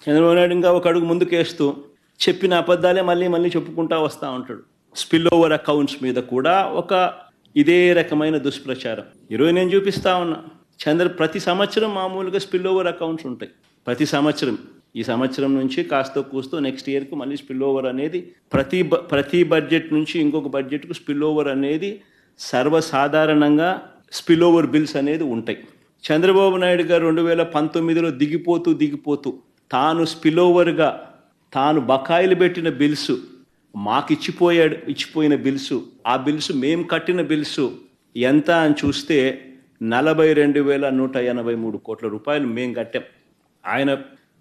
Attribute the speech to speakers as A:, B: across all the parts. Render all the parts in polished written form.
A: చంద్రబాబు నాయుడు ఇంకా ఒక అడుగు ముందుకేస్తూ చెప్పిన అబద్ధాలే మళ్ళీ మళ్ళీ చెప్పుకుంటా వస్తూ ఉంటాడు. స్పిల్ ఓవర్ అకౌంట్స్ మీద కూడా ఒక ఇదే రకమైన దుష్ప్రచారం. ఈరోజు నేను చూపిస్తా ఉన్నా, ప్రతి సంవత్సరం మామూలుగా స్పిల్ ఓవర్ అకౌంట్స్ ఉంటాయి. ప్రతి సంవత్సరం ఈ సంవత్సరం నుంచి కాస్తో కూస్తో నెక్స్ట్ ఇయర్కు మళ్ళీ స్పిల్ ఓవర్ అనేది ప్రతి బడ్జెట్ నుంచి ఇంకొక బడ్జెట్కు స్పిల్ ఓవర్ అనేది సర్వసాధారణంగా స్పిల్ ఓవర్ బిల్స్ అనేది ఉంటాయి. చంద్రబాబు నాయుడు గారు 2019లో దిగిపోతూ తాను స్పిల్ ఓవర్గా తాను బకాయిలు పెట్టిన బిల్స్ మాకు ఇచ్చిపోయిన బిల్స్, ఆ బిల్స్ మేము కట్టిన బిల్స్ ఎంత అని చూస్తే 42,183 కోట్ల రూపాయలు మేము కట్టాం. ఆయన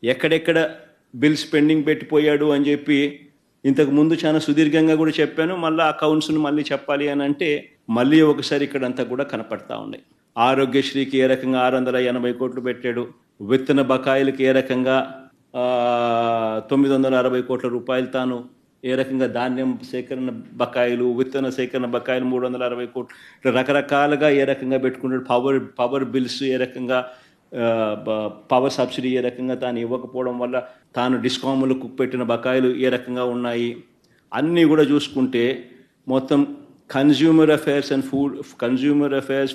A: ఎక్కడెక్కడ బిల్స్ పెండింగ్ పెట్టిపోయాడు అని చెప్పి ఇంతకు ముందు చాలా సుదీర్ఘంగా కూడా చెప్పాను. మళ్ళీ అకౌంట్స్ను మళ్ళీ చెప్పాలి అని అంటే మళ్ళీ ఒకసారి ఇక్కడంతా కూడా కనపడతా ఉన్నాయి. ఆరోగ్యశ్రీకి ఏ రకంగా 680 కోట్లు పెట్టాడు, విత్తన బకాయిలకి ఏ రకంగా 960 కోట్ల రూపాయలు తాను ఏ రకంగా ధాన్యం సేకరణ బకాయిలు, విత్తన సేకరణ బకాయిలు 360 కోట్లు రకరకాలుగా ఏ రకంగా పెట్టుకుంటాడు. పవర్ బిల్స్ ఏ రకంగా, పవర్ సబ్సిడీ ఏ రకంగా తాను ఇవ్వకపోవడం వల్ల తాను డిస్కాములకు పెట్టిన బకాయిలు ఏ రకంగా ఉన్నాయి అన్నీ కూడా చూసుకుంటే మొత్తం consumer affairs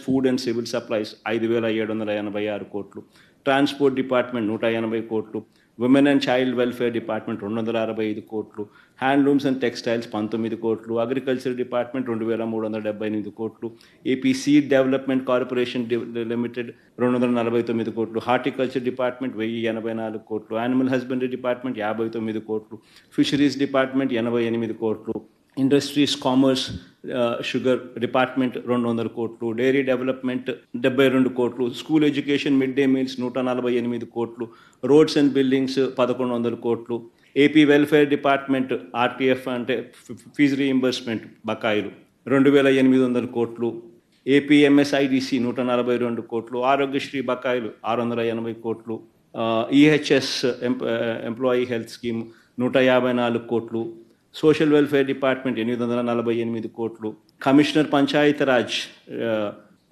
A: food and civil supplies 5,786 కోట్లు, ట్రాన్స్పోర్ట్ డిపార్ట్మెంట్ 180 కోట్లు, women and child welfare department 265 కోట్లు, హ్యాండ్లూమ్స్ అండ్ టెక్స్టైల్స్ 19 కోట్లు, అగ్రికల్చర్ డిపార్ట్మెంట్ 2,378 కోట్లు, AP seed development corporation limited 249 కోట్లు, హార్టికల్చర్ డిపార్ట్మెంట్ 1,084 కోట్లు, యానిమల్ హస్బెండరీ డిపార్ట్మెంట్ 59 కోట్లు, ఫిషరీస్ డిపార్ట్మెంట్ 88 కోట్లు, ఇండస్ట్రీస్ కామర్స్ షుగర్ డిపార్ట్మెంట్ 200 కోట్లు, డైరీ డెవలప్మెంట్ 72 కోట్లు, school education mid day meals 148 కోట్లు, రోడ్స్ అండ్ బిల్డింగ్స్ 1,100 కోట్లు, ఏపీ వెల్ఫేర్ డిపార్ట్మెంట్ ఆర్టీఎఫ్ అంటే ఫీజు రీయింబర్స్మెంట్ బకాయిలు 2,800 కోట్లు, ఏపీ ఎంఎస్ఐడిసి 142 కోట్లు, ఆరోగ్యశ్రీ బకాయిలు 680 కోట్లు, ఈహెచ్ఎస్ ఎంప్లాయీ హెల్త్ స్కీమ్ 154 కోట్లు, సోషల్ వెల్ఫేర్ డిపార్ట్మెంట్ 848 కోట్లు, కమిషనర్ పంచాయతీరాజ్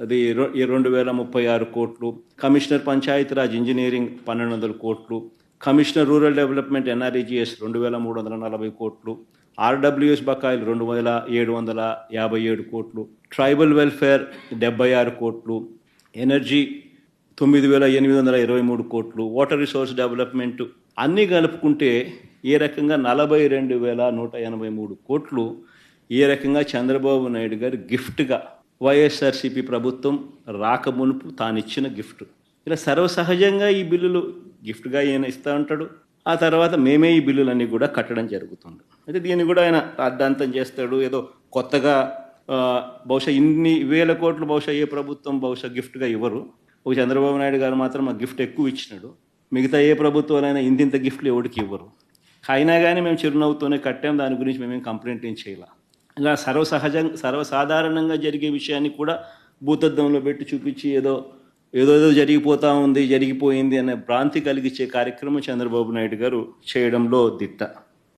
A: అది 2,036 కోట్లు, కమిషనర్ పంచాయతీరాజ్ ఇంజనీరింగ్ 1,200 కోట్లు, కమిషనర్ రూరల్ డెవలప్మెంట్ ఎన్ఆర్ఈజీఎస్ 2,340 కోట్లు, ఆర్డబ్ల్యూఎస్ బకాయిలు 2,757 కోట్లు, ట్రైబల్ వెల్ఫేర్ 76 కోట్లు, ఎనర్జీ 9,823 కోట్లు, వాటర్ రిసోర్స్ డెవలప్మెంట్ అన్నీ కలుపుకుంటే ఏ రకంగా 42,183 కోట్లు ఏ రకంగా చంద్రబాబు నాయుడు గారు గిఫ్ట్గా వైఎస్ఆర్సీపీ ప్రభుత్వం రాకమునుపు తానిచ్చిన గిఫ్ట్. ఇలా సర్వసహజంగా ఈ బిల్లులు గిఫ్ట్గా ఈయన ఇస్తూ ఉంటాడు. ఆ తర్వాత మేమే ఈ బిల్లులన్నీ కూడా కట్టడం జరుగుతుంది. అయితే దీన్ని కూడా ఆయన అర్ధాంతం చేస్తాడు. ఏదో కొత్తగా బహుశా ఇన్ని వేల కోట్లు బహుశా ఏ ప్రభుత్వం బహుశా గిఫ్ట్గా ఇవ్వరు. ఒక చంద్రబాబు నాయుడు గారు మాత్రం ఆ గిఫ్ట్ ఎక్కువ ఇచ్చినాడు. మిగతా ఏ ప్రభుత్వాలైనా ఇంతింత గిఫ్ట్లు ఎవరికి ఇవ్వరు. అయినా కానీ మేము చిరునవ్వుతోనే కట్టాం, దాని గురించి మేమేం కంప్లైంట్ ఏం చేయాల. ఇలా సర్వసాధారణంగా జరిగే విషయాన్ని కూడా భూతద్దంలో పెట్టి చూపించి ఏదో జరిగిపోయింది అనే భ్రాంతి కలిగించే కార్యక్రమం చంద్రబాబు నాయుడు గారు చేయడంలో దిట్ట.